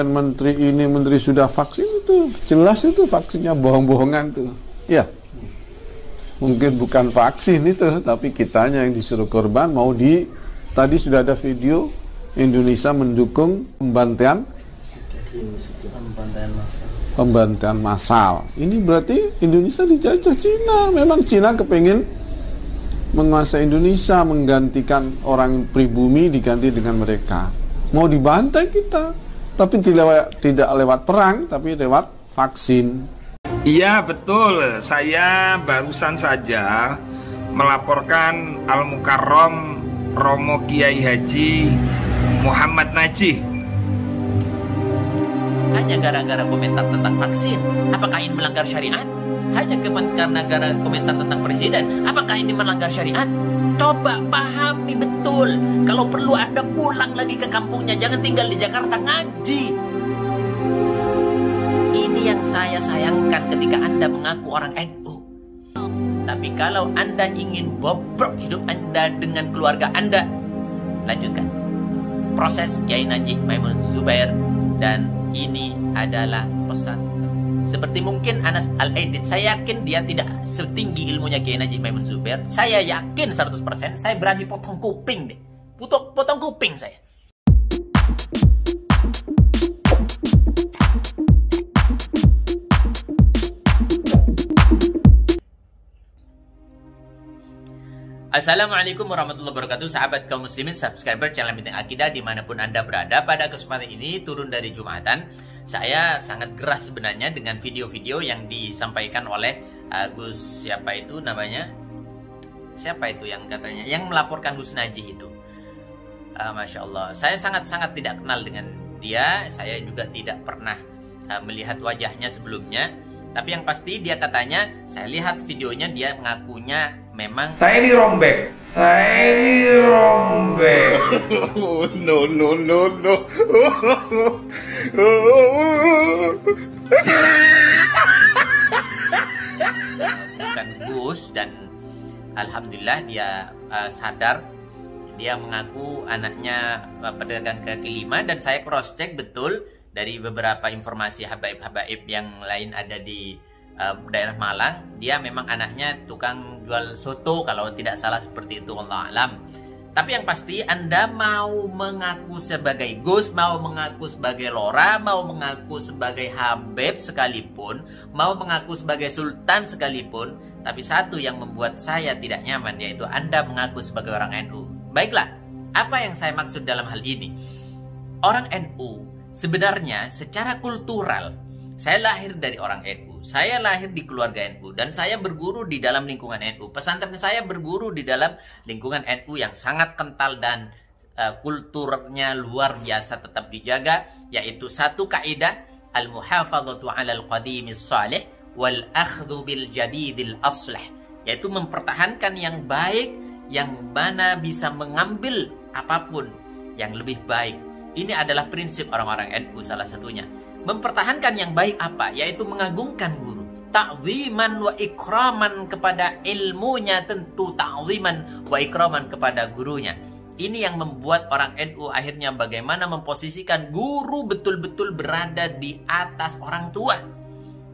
kemudian menteri ini, menteri sudah vaksin, itu jelas itu vaksinnya bohong-bohongan tuh. Ya, mungkin bukan vaksin itu, tapi kitanya yang disuruh korban. Tadi sudah ada video Indonesia mendukung pembantaian massal. Ini berarti Indonesia dijajah Cina. Memang Cina kepingin menguasai Indonesia, menggantikan orang pribumi diganti dengan mereka. Mau dibantai kita, tapi tidak lewat perang, tapi lewat vaksin. Iya betul, saya barusan saja melaporkan Al-Mukarram Romo Kiai Haji Muhammad Najih. Hanya gara-gara komentar tentang vaksin, apakah ini melanggar syariat? Hanya karena gara komentar tentang presiden, apakah ini melanggar syariat? Coba pahami betul. Kalau perlu Anda pulang lagi ke kampungnya, jangan tinggal di Jakarta, ngaji. Ini yang saya sayangkan ketika Anda mengaku orang NU. Tapi kalau Anda ingin bobrok hidup Anda dengan keluarga Anda, lanjutkan proses Kiai Najih Maimun Zubair. Dan ini adalah pesan. Seperti mungkin Anas Al-Aidid, saya yakin dia tidak setinggi ilmunya Kiai Najih Maimun Zubair. Saya yakin 100%, saya berani potong kuping deh. Potong kuping saya. Assalamualaikum warahmatullahi wabarakatuh, sahabat kaum muslimin, subscriber channel Bintang Akidah dimanapun Anda berada. Pada kesempatan ini, turun dari Jumatan, saya sangat geras sebenarnya dengan video-video yang disampaikan oleh Gus, siapa itu namanya? Siapa itu yang katanya, yang melaporkan Gus Najih itu? Masya Allah, saya sangat-sangat tidak kenal dengan dia. Saya juga tidak pernah melihat wajahnya sebelumnya. Tapi yang pasti dia katanya, saya lihat videonya, dia mengakunya memang Saya ini rombek. No. bukan Gus, dan alhamdulillah dia sadar. Dia mengaku anaknya pedagang kaki lima, dan saya cross check betul dari beberapa informasi habaib-habaib yang lain ada di daerah Malang. Dia memang anaknya tukang jual soto, kalau tidak salah seperti itu, wallahu alam. Tapi yang pasti Anda mau mengaku sebagai Gus, mau mengaku sebagai Lora, mau mengaku sebagai Habib sekalipun, mau mengaku sebagai Sultan sekalipun, tapi satu yang membuat saya tidak nyaman, yaitu Anda mengaku sebagai orang NU. Baiklah, apa yang saya maksud dalam hal ini? Orang NU sebenarnya secara kultural, saya lahir dari orang NU, saya lahir di keluarga NU, dan saya berguru di dalam lingkungan NU. Pesantren saya berguru di dalam lingkungan NU yang sangat kental, dan kulturnya luar biasa tetap dijaga, yaitu satu kaidah, al-muhafadzatu 'alal qadimis salih wal akhdhu bil jadidil aslih, yaitu mempertahankan yang baik, yang mana bisa mengambil apapun yang lebih baik. Ini adalah prinsip orang-orang NU salah satunya. Mempertahankan yang baik apa? Yaitu mengagungkan guru. Ta'ziman wa ikraman kepada ilmunya, tentu ta'ziman wa ikraman kepada gurunya. Ini yang membuat orang NU akhirnya bagaimana memposisikan guru betul-betul berada di atas orang tua.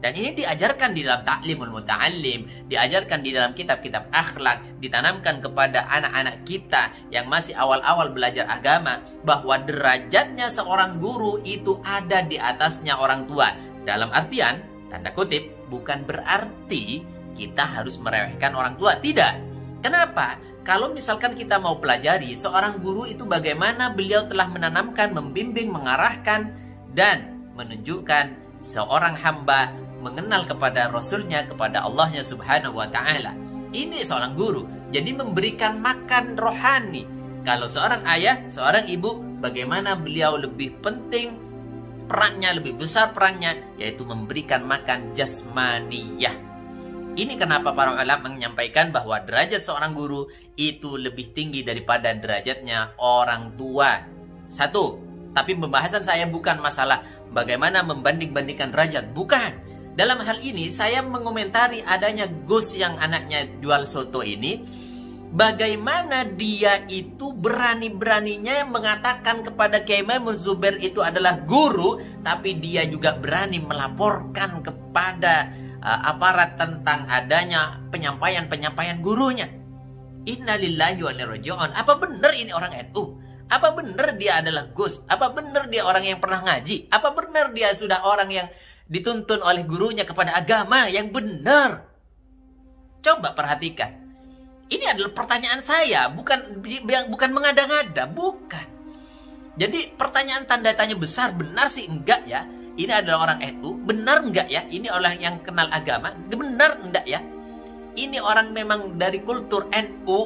Dan ini diajarkan di dalam Ta'limul Muta'allim, diajarkan di dalam kitab-kitab akhlak, ditanamkan kepada anak-anak kita yang masih awal-awal belajar agama, bahwa derajatnya seorang guru itu ada di atasnya orang tua. Dalam artian, tanda kutip, bukan berarti kita harus meremehkan orang tua. Tidak. Kenapa? Kalau misalkan kita mau pelajari seorang guru itu bagaimana beliau telah menanamkan, membimbing, mengarahkan, dan menunjukkan seorang hamba mengenal kepada Rasulnya, kepada Allahnya subhanahu wa ta'ala. Ini seorang guru. Jadi memberikan makan rohani. Kalau seorang ayah, seorang ibu, bagaimana beliau lebih penting perannya, lebih besar perannya, yaitu memberikan makan jasmaniyah. Ini kenapa para ulama menyampaikan bahwa derajat seorang guru itu lebih tinggi daripada derajatnya orang tua. Satu, tapi pembahasan saya bukan masalah bagaimana membanding-bandingkan derajat, bukan. Dalam hal ini saya mengomentari adanya Gus yang anaknya jual soto ini. Bagaimana dia itu berani-beraninya mengatakan kepada Kiai Maimun Zubair itu adalah guru, tapi dia juga berani melaporkan kepada aparat tentang adanya penyampaian-penyampaian gurunya. Innalillahi wa inna ilaihi raji'un. Apa benar ini orang NU? Apa benar dia adalah Gus? Apa benar dia orang yang pernah ngaji? Apa benar dia sudah orang yang dituntun oleh gurunya kepada agama yang benar? Coba perhatikan. Ini adalah pertanyaan saya, bukan mengada-ngada, bukan. Jadi pertanyaan tanda tanya besar, benar sih enggak ya? Ini adalah orang NU, benar enggak ya? Ini orang yang kenal agama, benar enggak ya? Ini orang memang dari kultur NU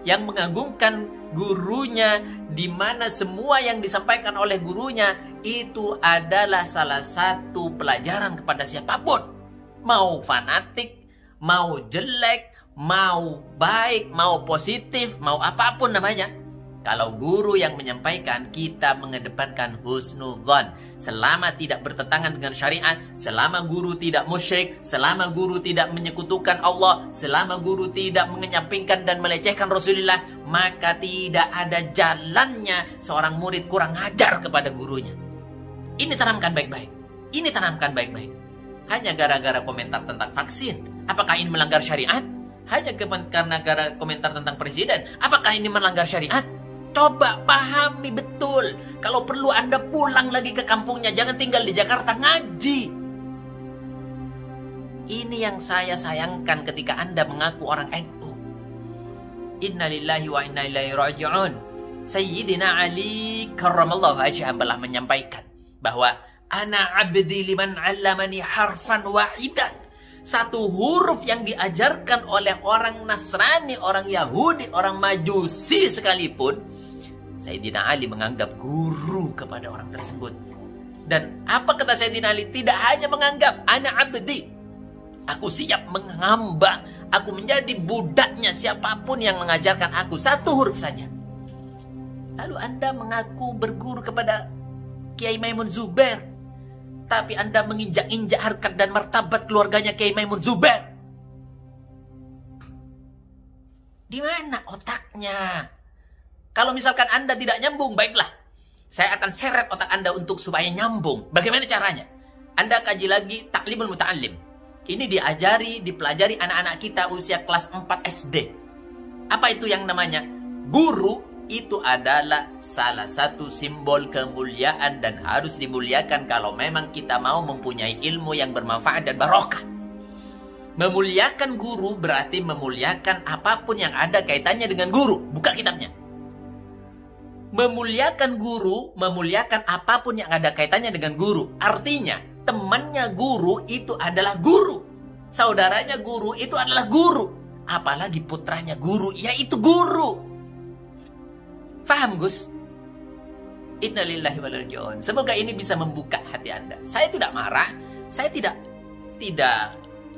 yang mengagungkan gurunya, di mana semua yang disampaikan oleh gurunya itu adalah salah satu pelajaran kepada siapapun. Mau fanatik, mau jelek, mau baik, mau positif, mau apapun namanya. Kalau guru yang menyampaikan, kita mengedepankan husnudzon. Selama tidak bertentangan dengan syariat, selama guru tidak musyrik, selama guru tidak menyekutukan Allah, selama guru tidak menyampingkan dan melecehkan Rasulullah, maka tidak ada jalannya seorang murid kurang ajar kepada gurunya. Ini tanamkan baik-baik. Ini tanamkan baik-baik. Hanya gara-gara komentar tentang vaksin, apakah ini melanggar syariat? Hanya karena gara komentar tentang presiden, apakah ini melanggar syariat? Coba pahami betul. Kalau perlu Anda pulang lagi ke kampungnya, jangan tinggal di Jakarta, ngaji. Ini yang saya sayangkan ketika Anda mengaku orang NU. Innalillahi wa inna ilaihi raji'un. Sayyidina Ali karramallahu wajhahu telah menyampaikan bahwa ana abdi liman 'allamani harfan wahidan. Satu huruf yang diajarkan oleh orang Nasrani, orang Yahudi, orang Majusi sekalipun, Sayyidina Ali menganggap guru kepada orang tersebut. Dan apa kata Sayyidina Ali? Tidak hanya menganggap, ana abdi, aku siap mengamba, aku menjadi budaknya siapapun yang mengajarkan aku, satu huruf saja. Lalu Anda mengaku berguru kepada Kiai Maimun Zubair, tapi Anda menginjak-injak harkat dan martabat keluarganya Kiai Maimun Zubair. Di mana otaknya? Kalau misalkan Anda tidak nyambung, baiklah, saya akan seret otak Anda untuk supaya nyambung. Bagaimana caranya? Anda kaji lagi Ta'limul Muta'allim. Ini dipelajari anak-anak kita usia kelas 4 SD. Apa itu yang namanya? Guru itu adalah salah satu simbol kemuliaan dan harus dimuliakan kalau memang kita mau mempunyai ilmu yang bermanfaat dan barokah. Memuliakan guru berarti memuliakan apapun yang ada kaitannya dengan guru. Buka kitabnya. Memuliakan guru, memuliakan apapun yang ada kaitannya dengan guru. Artinya, temannya guru itu adalah guru. Saudaranya guru itu adalah guru. Apalagi putranya guru, yaitu guru. Faham, Gus? Innalillahi wa inna ilaihi raji'un. Semoga ini bisa membuka hati Anda. Saya tidak marah, saya tidak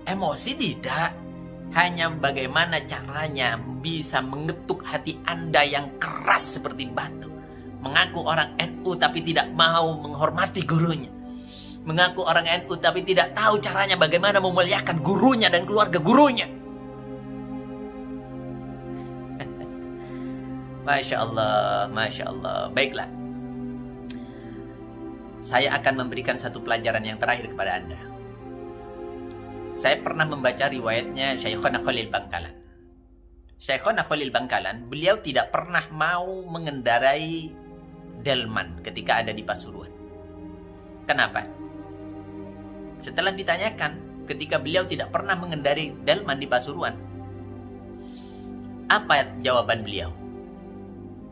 emosi, tidak. Hanya bagaimana caranya bisa mengetuk hati Anda yang keras seperti batu. Mengaku orang NU tapi tidak mau menghormati gurunya. Mengaku orang NU tapi tidak tahu caranya bagaimana memuliakan gurunya dan keluarga gurunya. Masya Allah, Masya Allah. Baiklah. Saya akan memberikan satu pelajaran yang terakhir kepada Anda. Saya pernah membaca riwayatnya Syekhona Khalil Bangkalan. Syekhona Khalil Bangkalan, beliau tidak pernah mau mengendarai delman ketika ada di Pasuruan. Kenapa? Setelah ditanyakan, ketika beliau tidak pernah mengendarai delman di Pasuruan, apa jawaban beliau?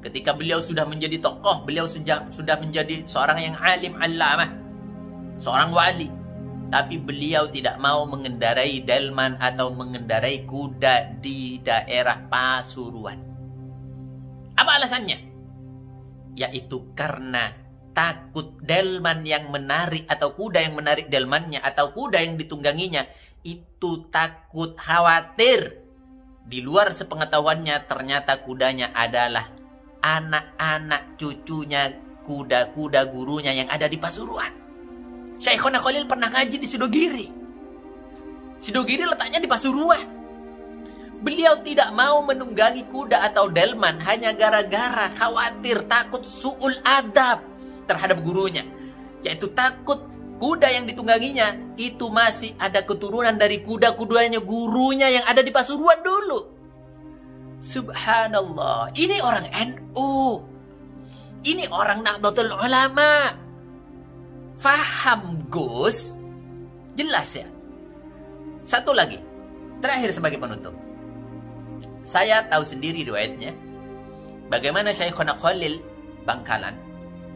Ketika beliau sudah menjadi tokoh, beliau sudah menjadi seorang yang alim allamah, seorang wali, tapi beliau tidak mau mengendarai delman atau mengendarai kuda di daerah Pasuruan. Apa alasannya? Yaitu karena takut delman yang menarik atau kuda yang menarik delmannya atau kuda yang ditungganginya itu takut khawatir di luar sepengetahuannya ternyata kudanya adalah anak-anak cucunya kuda-kuda gurunya yang ada di Pasuruan. Syekhona Khalil pernah ngaji di Sidogiri. Sidogiri letaknya di Pasuruan. Beliau tidak mau menunggangi kuda atau delman hanya gara-gara khawatir, takut su'ul adab terhadap gurunya. yaitu takut kuda yang ditungganginya itu masih ada keturunan dari kuda-kudanya gurunya yang ada di Pasuruan dulu. Subhanallah, ini orang NU, ini orang Nahdlatul Ulama. Faham Gus? Jelas ya. Satu lagi, terakhir sebagai penutup. Saya tahu sendiri riwayatnya bagaimana Syekhona Khalil Bangkalan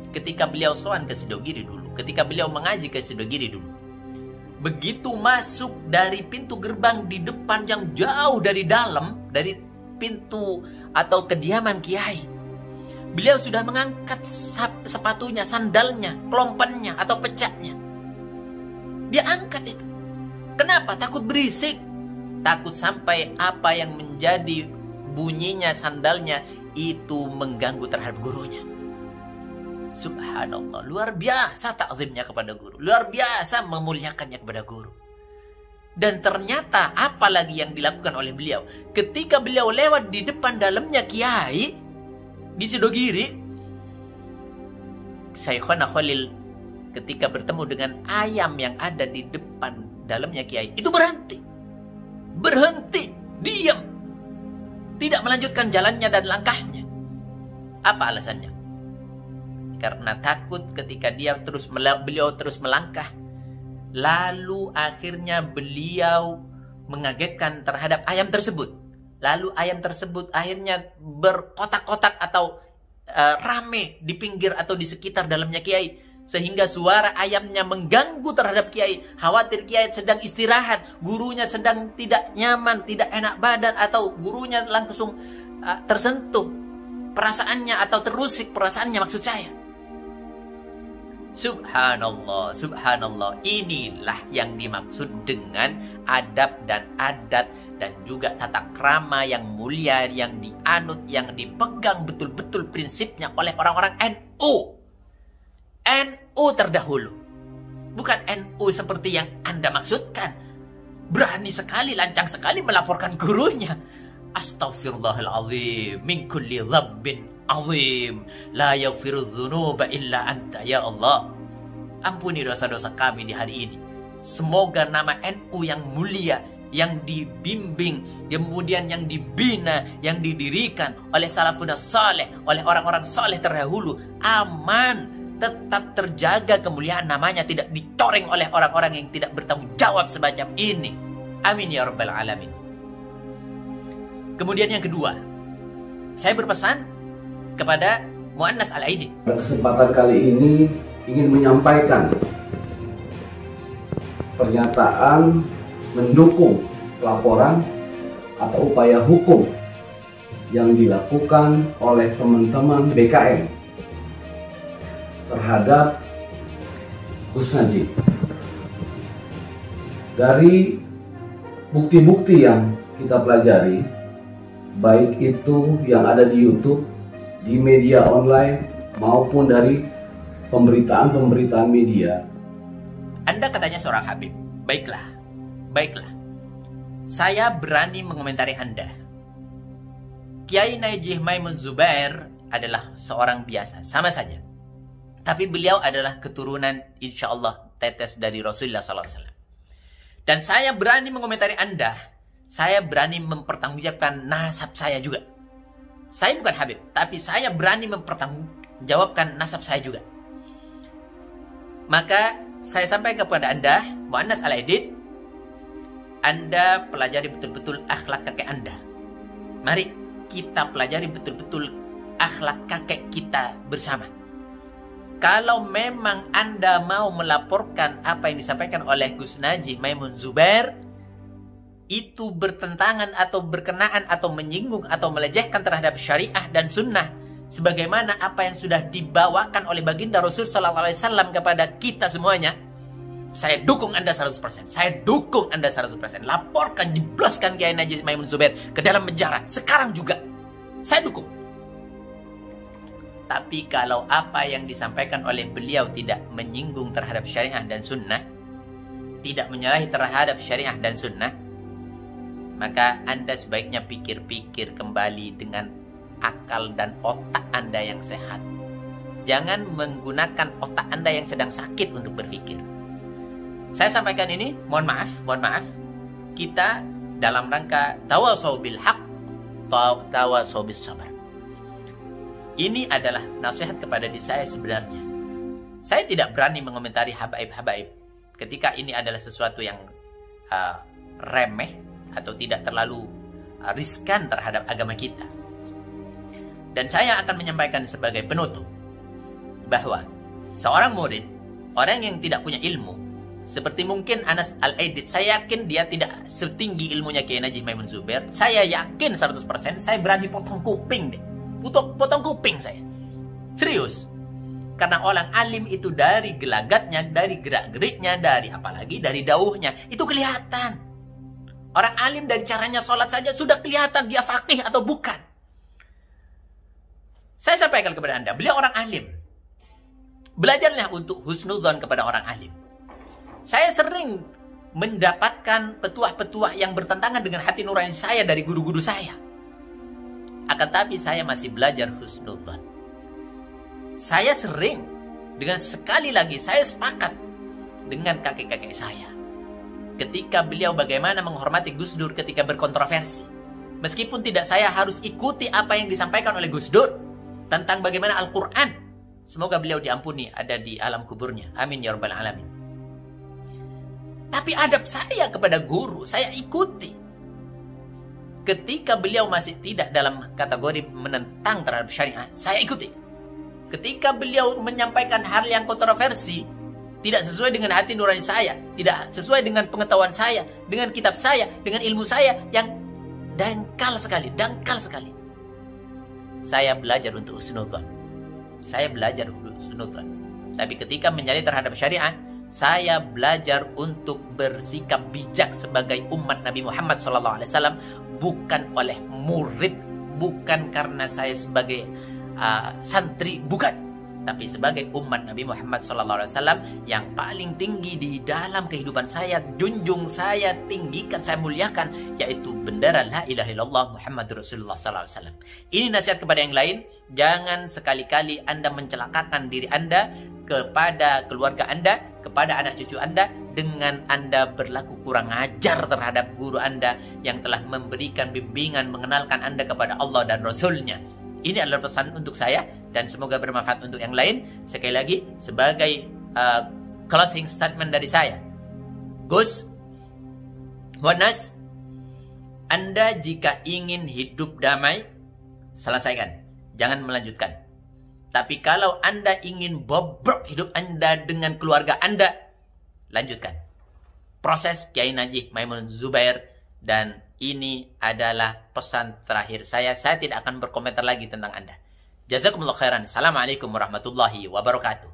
ketika beliau sowan ke Sidogiri dulu, ketika beliau mengaji ke Sidogiri dulu. Begitu masuk dari pintu gerbang di depan yang jauh dari dalam, dari pintu atau kediaman kiai, beliau sudah mengangkat sepatunya, sandalnya, klompennya atau pecaknya. Dia angkat itu. Kenapa? Takut berisik. Takut sampai apa yang menjadi bunyinya sandalnya itu mengganggu terhadap gurunya. Subhanallah, luar biasa takzimnya kepada guru, luar biasa memuliakannya kepada guru. Dan ternyata apalagi yang dilakukan oleh beliau ketika beliau lewat di depan dalamnya kiai di Sidogiri, Syekhona Khalil ketika bertemu dengan ayam yang ada di depan dalamnya kiai itu berhenti, diam, tidak melanjutkan jalannya dan langkahnya. Apa alasannya? Karena takut ketika beliau terus melangkah, lalu akhirnya beliau mengagetkan terhadap ayam tersebut. Lalu ayam tersebut akhirnya berkotak-kotak atau rame di pinggir atau di sekitar dalamnya kiai, sehingga suara ayamnya mengganggu terhadap kiai. Khawatir kiai sedang istirahat, gurunya sedang tidak nyaman, tidak enak badan, atau gurunya langsung tersentuh perasaannya atau terusik perasaannya, maksud saya. Subhanallah, subhanallah. Inilah yang dimaksud dengan adab dan adat dan juga tata krama yang mulia, yang dianut, yang dipegang betul-betul prinsipnya oleh orang-orang NU. NU terdahulu. Bukan NU seperti yang Anda maksudkan. Berani sekali, lancang sekali melaporkan gurunya. Astaghfirullahaladzim min kulli dhabbin azim la yaghfiru dzunuba illa anta ya Allah. Ampuni dosa-dosa kami di hari ini. Semoga nama NU yang mulia, yang dibimbing, kemudian yang dibina, yang didirikan oleh salafun saleh, oleh orang-orang saleh terdahulu, aman, tetap terjaga kemuliaan namanya, tidak dicoreng oleh orang-orang yang tidak bertanggung jawab semacam ini. Amin ya rabbal alamin. Kemudian yang kedua, saya berpesan kepada Muannas Al-Aidid. Pada kesempatan kali ini ingin menyampaikan pernyataan mendukung pelaporan atau upaya hukum yang dilakukan oleh teman-teman BKN terhadap Gus Najib. Dari bukti-bukti yang kita pelajari, baik itu yang ada di YouTube, di media online, maupun dari pemberitaan-pemberitaan media. Anda katanya seorang Habib. Baiklah, baiklah. Saya berani mengomentari Anda. Kiai Najih Maimun Zubair adalah seorang biasa, sama saja. Tapi beliau adalah keturunan insya Allah tetes dari Rasulullah SAW. Dan saya berani mengomentari Anda. Saya berani mempertanggungjawabkan nasab saya juga. Saya bukan Habib, tapi saya berani mempertanggungjawabkan nasab saya juga. Maka saya sampaikan kepada Anda, Muannas Al-Aidid, Anda pelajari betul-betul akhlak kakek Anda. Mari kita pelajari betul-betul akhlak kakek kita bersama. Kalau memang Anda mau melaporkan apa yang disampaikan oleh Gus Najih Maimun Zubair, itu bertentangan atau berkenaan atau menyinggung atau melecehkan terhadap syariah dan sunnah, sebagaimana apa yang sudah dibawakan oleh baginda Rasul SAW kepada kita semuanya, saya dukung Anda 100%. Saya dukung Anda 100%. Laporkan, jebloskan Kiai Najih Maimun Zubair ke dalam penjara sekarang juga. Saya dukung. Tapi kalau apa yang disampaikan oleh beliau tidak menyinggung terhadap syariah dan sunnah, tidak menyalahi terhadap syariah dan sunnah, maka Anda sebaiknya pikir-pikir kembali dengan akal dan otak Anda yang sehat. Jangan menggunakan otak Anda yang sedang sakit untuk berpikir. Saya sampaikan ini, mohon maaf, kita dalam rangka tawasau bil haq, tawasau bis sabar. Ini adalah nasihat kepada diri saya sebenarnya. Saya tidak berani mengomentari habaib-habaib ketika ini adalah sesuatu yang remeh atau tidak terlalu riskan terhadap agama kita. Dan saya akan menyampaikan sebagai penutup bahwa seorang murid, orang yang tidak punya ilmu, seperti mungkin Anas Al-Aidid, saya yakin dia tidak setinggi ilmunya Kiai Najih Maimun Zubair. Saya yakin 100%, saya berani potong kuping deh. Potong kuping saya. Serius. Karena orang alim itu dari gelagatnya, dari gerak-geriknya, dari apalagi dari dauhnya, itu kelihatan. Orang alim dari caranya sholat saja sudah kelihatan dia faqih atau bukan. Saya sampaikan kepada Anda, beliau orang alim. Belajarlah untuk husnudzon kepada orang alim. Saya sering mendapatkan petuah-petuah yang bertentangan dengan hati nurani saya dari guru-guru saya. Akan tapi saya masih belajar husnudzon. Saya sering, dengan sekali lagi saya sepakat dengan kakek-kakek saya. Ketika beliau bagaimana menghormati Gus Dur ketika berkontroversi. Meskipun tidak saya harus ikuti apa yang disampaikan oleh Gus Dur tentang bagaimana Al-Quran. Semoga beliau diampuni ada di alam kuburnya. Amin ya rabbal alamin. Tapi adab saya kepada guru, saya ikuti. Ketika beliau masih tidak dalam kategori menentang terhadap syariat, saya ikuti. Ketika beliau menyampaikan hal yang kontroversi, tidak sesuai dengan hati nurani saya, tidak sesuai dengan pengetahuan saya, dengan kitab saya, dengan ilmu saya yang dangkal sekali. Saya belajar untuk husnudzon. Tapi ketika menyalih terhadap syariat, saya belajar untuk bersikap bijak sebagai umat Nabi Muhammad SAW, bukan oleh murid, bukan karena saya sebagai santri, bukan, tapi sebagai umat Nabi Muhammad SAW yang paling tinggi di dalam kehidupan saya, junjung saya, tinggikan, saya muliakan, yaitu bendera la ilaha illallah Muhammadur Rasulullah SAW. Ini nasihat kepada yang lain, jangan sekali-kali Anda mencelakakan diri Anda, kepada keluarga Anda, kepada anak cucu Anda, dengan Anda berlaku kurang ajar terhadap guru Anda yang telah memberikan bimbingan, mengenalkan Anda kepada Allah dan Rasulnya. Ini adalah pesan untuk saya dan semoga bermanfaat untuk yang lain. Sekali lagi, sebagai closing statement dari saya, Gus, Wanas, Anda jika ingin hidup damai, selesaikan, jangan melanjutkan. Tapi kalau Anda ingin bobrok hidup Anda dengan keluarga Anda, lanjutkan. Proses Kiai Najih Maimun Zubair, dan ini adalah pesan terakhir saya. Saya tidak akan berkomentar lagi tentang Anda. Jazakumullah khairan. Assalamualaikum warahmatullahi wabarakatuh.